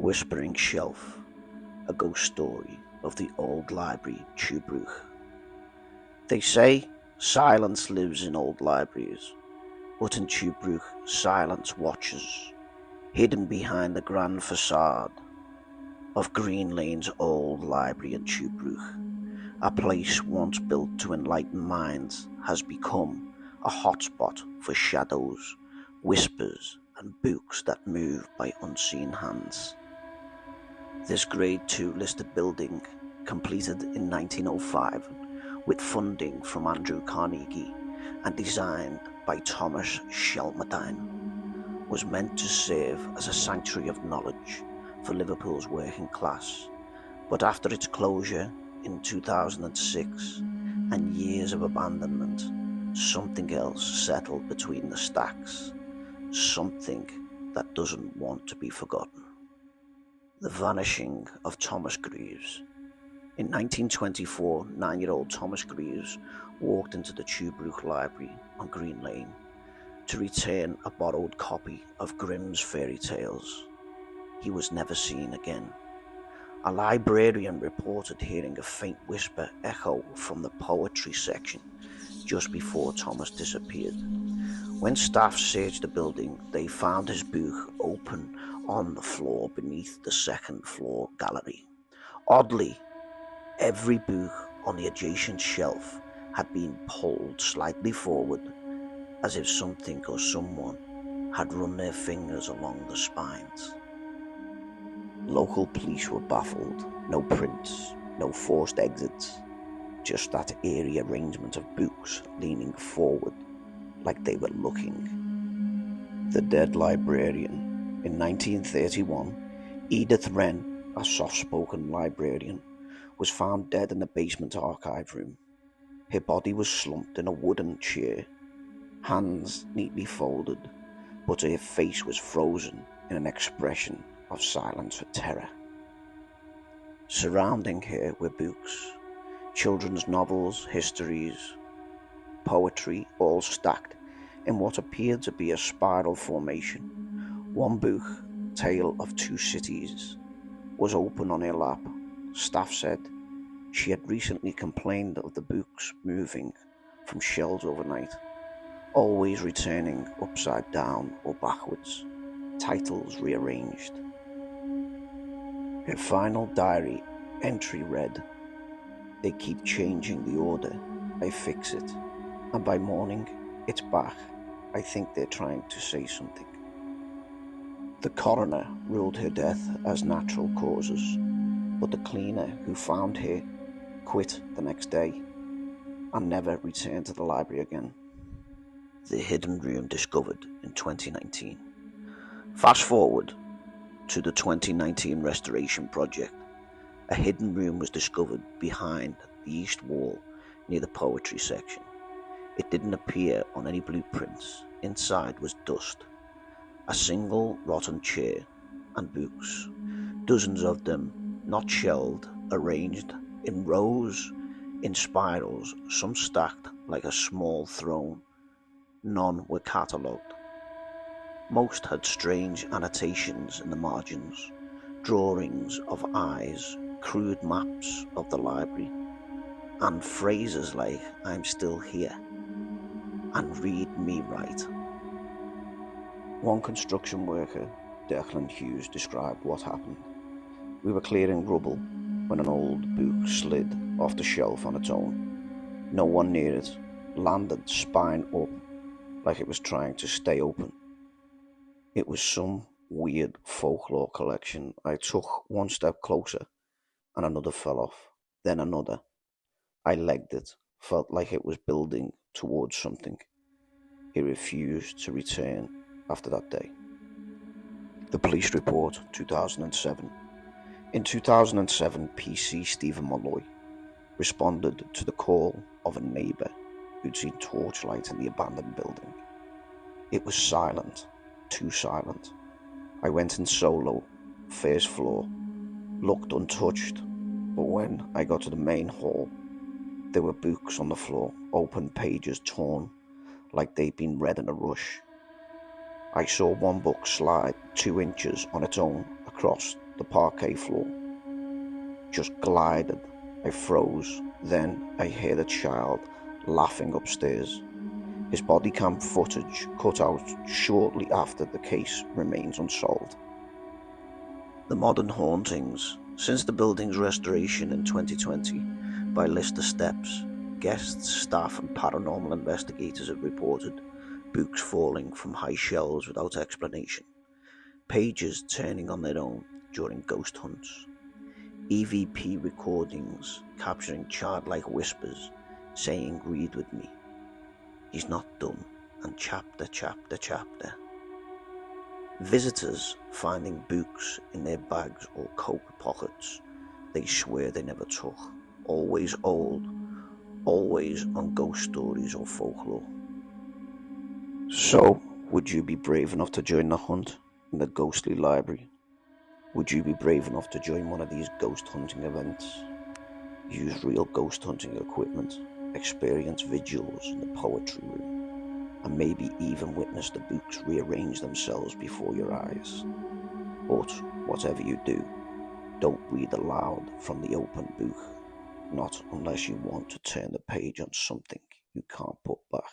Whispering Shelf, a ghost story of the old library Tuebrook. They say silence lives in old libraries, but in Tuebrook silence watches, hidden behind the grand facade of Green Lane's old library in Tuebrook. A place once built to enlighten minds has become a hotspot for shadows, whispers, and books that move by unseen hands. This Grade 2 listed building, completed in 1905 with funding from Andrew Carnegie and designed by Thomas Shelmerdine, was meant to serve as a sanctuary of knowledge for Liverpool's working class, but after its closure in 2006 and years of abandonment, something else settled between the stacks, something that doesn't want to be forgotten. The Vanishing of Thomas Greaves. In 1924, 9-year-old Thomas Greaves walked into the Tuebrook Library on Green Lane to return a borrowed copy of Grimm's fairy tales. He was never seen again. A librarian reported hearing a faint whisper echo from the poetry section just before Thomas disappeared. When staff searched the building, they found his book open on the floor beneath the second floor gallery. Oddly, every book on the adjacent shelf had been pulled slightly forward, as if something or someone had run their fingers along the spines. Local police were baffled. No prints, no forced exits, just that eerie arrangement of books leaning forward like they were looking. The Dead Librarian. In 1931, Edith Wren, a soft-spoken librarian, was found dead in the basement archive room. Her body was slumped in a wooden chair, hands neatly folded, but her face was frozen in an expression of silence or terror. Surrounding her were books, children's novels, histories, poetry, all stacked in what appeared to be a spiral formation. One book, Tale of Two Cities, was open on her lap. Staff said she had recently complained of the books moving from shelves overnight, always returning upside down or backwards, titles rearranged. Her final diary entry read, "They keep changing the order, I fix it, and by morning it's back. I think they're trying to say something." The coroner ruled her death as natural causes, but the cleaner who found her quit the next day and never returned to the library again. The hidden room discovered in 2019. Fast forward to the 2019 restoration project. A hidden room was discovered behind the east wall near the poetry section. It didn't appear on any blueprints. Inside was dust, a single rotten chair, and books, dozens of them, not shelved, arranged in rows, in spirals, some stacked like a small throne. None were catalogued. Most had strange annotations in the margins, drawings of eyes, crude maps of the library, and phrases like "I'm still here" and "read me right." One construction worker, Declan Hughes, described what happened. "We were clearing rubble when an old book slid off the shelf on its own. No one near it, landed spine up like it was trying to stay open. It was some weird folklore collection. I took one step closer and another fell off, then another. I legged it, felt like it was building towards something." He refused to return after that day. The police report, 2007. In 2007, PC Stephen Malloy responded to the call of a neighbour who'd seen torchlight in the abandoned building. "It was silent, too silent. I went in solo, first floor, looked untouched, but when I got to the main hall, there were books on the floor, open pages torn, like they'd been read in a rush. I saw one book slide 2 inches on its own across the parquet floor. Just glided. I froze. Then I heard a child laughing upstairs. His body cam footage cut out shortly after the case remains unsolved. The modern hauntings. Since the building's restoration in 2020 by Lister Steps, guests, staff and paranormal investigators have reported books falling from high shelves without explanation, pages turning on their own during ghost hunts, EVP recordings capturing childlike whispers saying, "Read with me. He's not done," and chapter, chapter, chapter. Visitors finding books in their bags or coat pockets they swear they never took. Always old, always on ghost stories or folklore. So, would you be brave enough to join the hunt in the ghostly library? Would you be brave enough to join one of these ghost hunting events? Use real ghost hunting equipment, experience vigils in the poetry room, and maybe even witness the books rearrange themselves before your eyes. But whatever you do, don't read aloud from the open book, not unless you want to turn the page on something you can't put back.